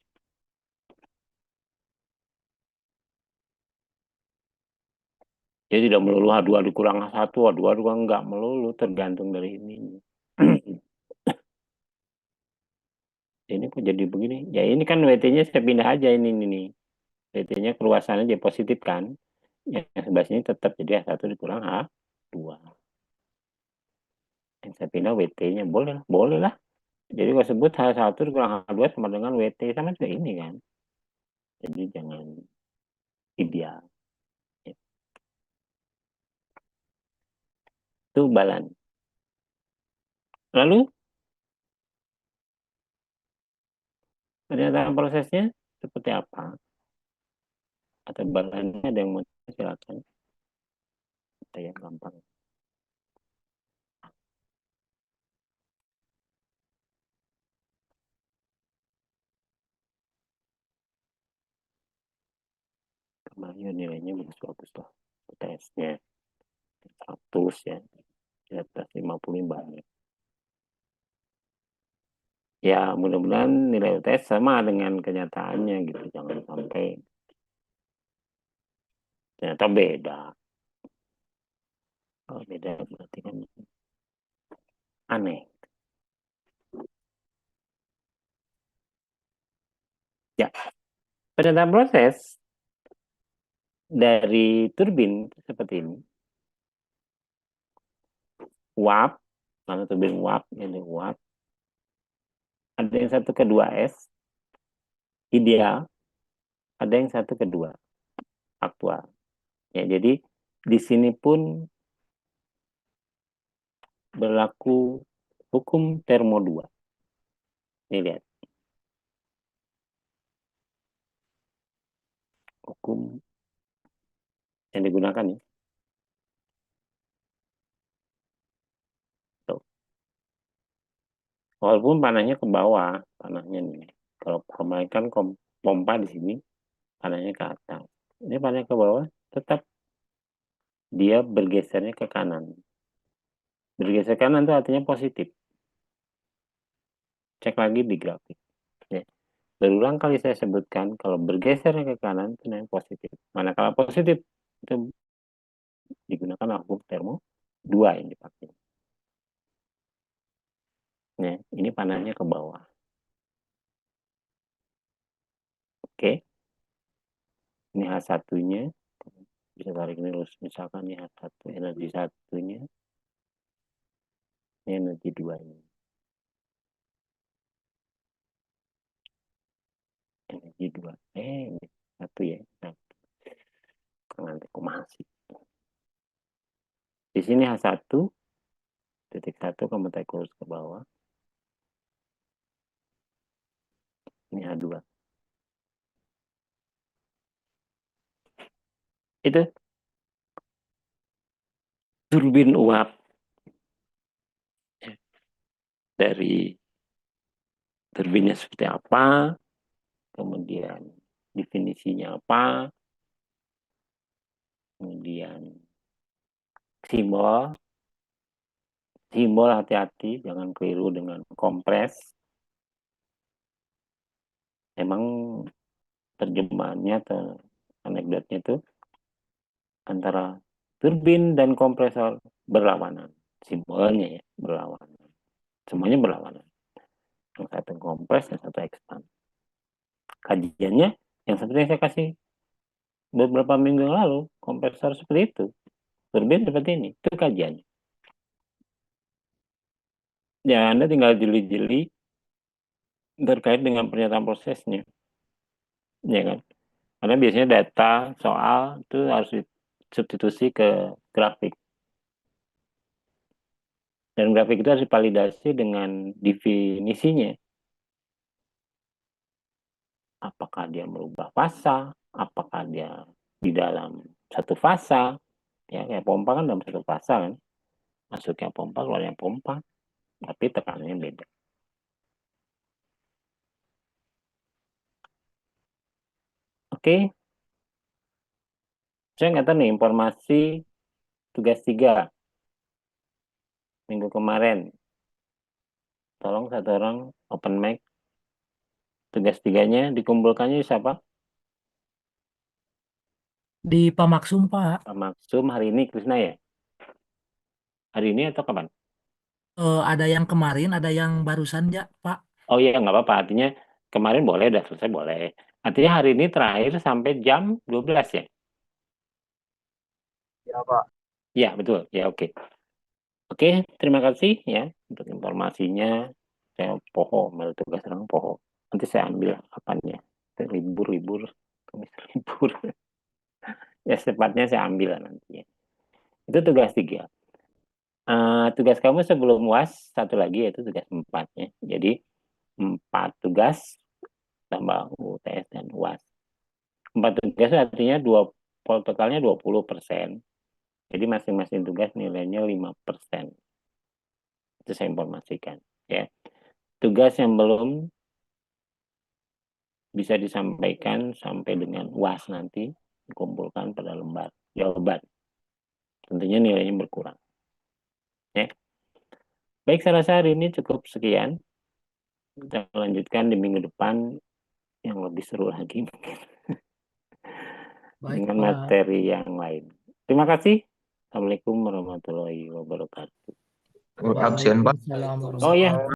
Jadi tidak melulu H2 dikurang H1, H2 juga enggak melulu, tergantung dari ini. Ini kok jadi begini? Ya ini kan WT-nya saya pindah aja ini nih. WT-nya keluar sana jadi positif kan. Yang sebelah sini tetap jadi H1 dikurang H2. Yang saya pindah WT-nya boleh lah. Jadi kalau sebut H1 kurang H2 sama dengan WT sama juga ini kan. Jadi jangan ideal. Itu balan. Lalu pernyataan prosesnya seperti apa? Atau balannya ada yang mau silakan. Saya gampang. Kemarin nilainya bagus-bagus lah. UTS-nya 100 ya. Di atas 50 banyak. Ya mudah-mudahan nilai UTS sama dengan kenyataannya gitu. Jangan sampai ternyata beda. Kalau beda berarti kan aneh. Ya, pernyataan proses dari turbin seperti ini. Uap, mana turbin uap, ini uap. Ada yang 1 ke 2S, ideal. Ada yang 1 ke 2, aktual. Ya, jadi di sini pun berlaku hukum termo 2. Nih lihat. Hukum yang digunakan ya. Tuh. Walaupun panahnya ke bawah, panahnya nih. Kalau kan pompa di sini, panahnya ke atas. Ini panahnya ke bawah, tetap dia bergesernya ke kanan. Bergeser kanan itu artinya positif. Cek lagi di grafik. Ya. Berulang kali saya sebutkan, kalau bergesernya ke kanan itu namanya positif. Manakala positif, itu digunakan hukum termo 2 yang dipakai. Nah, ini panahnya ke bawah. Oke. Ini H1-nya. Bisa tarik ini lurus. Misalkan ini H1, energi satunya. Ini energi 2-nya. Energi 2. Ini 1 ya. Nah, nanti aku masih. Di sini H1, titik 1, kamu tarik lurus ke bawah. Ini H2. Itu turbin uap dari turbinnya seperti apa, kemudian definisinya apa, kemudian simbol hati-hati, jangan keliru dengan kompres. Emang terjemahannya atau anekdotnya itu antara turbin dan kompresor berlawanan. Simbolnya ya, berlawanan. Semuanya berlawanan. Yang satu kompres, yang satu expand. Kajiannya, yang seperti yang saya kasih beberapa minggu yang lalu, kompresor seperti itu. Turbin seperti ini. Itu kajiannya. Ya, Anda tinggal jeli-jeli terkait dengan pernyataan prosesnya. Ya kan? Karena biasanya data soal itu harus disubstitusi ke grafik. Dan grafik itu harus divalidasi dengan definisinya. Apakah dia merubah fasa, apakah dia di dalam satu fasa, ya kayak pompa kan dalam satu fasa kan, masuknya pompa, keluarnya pompa, tapi tekanannya beda. Oke, saya nggak tahu nih informasi tugas 3 minggu kemarin. Tolong satu orang open mic. Tugas 3-nya dikumpulkannya siapa? Di Pamaksum, Pak. Pak Maksum hari ini Krisna ya? Hari ini atau kapan? Ada yang kemarin, ada yang barusan ya, Pak. Oh iya, nggak apa-apa. Artinya kemarin boleh, udah selesai boleh. Artinya hari ini terakhir sampai jam 12 ya? Ya, Pak. Ya, betul. Ya, oke. Oke, terima kasih ya untuk informasinya. saya poho, ambil tugas orang poho. Nanti saya ambil kapannya. Libur, Kamis libur. Ya secepatnya saya ambil lah nanti ya. Itu tugas 3. Tugas kamu sebelum UAS satu lagi yaitu tugas 4 ya. Jadi 4 tugas tambah UTS dan UAS. 4 tugas artinya totalnya 20%. Jadi masing-masing tugas nilainya 5%. Itu saya informasikan ya. Tugas yang belum bisa disampaikan sampai dengan UAS nanti dikumpulkan pada lembar jawaban. Tentunya nilainya berkurang. Ya. Baik, saya rasa hari ini cukup sekian. Kita lanjutkan di minggu depan yang lebih seru lagi Baik, dengan Pak. materi yang lain. Terima kasih. Assalamualaikum warahmatullahi wabarakatuh. Absen, Pak. Waalaikumsalam Oh ya, warahmatullahi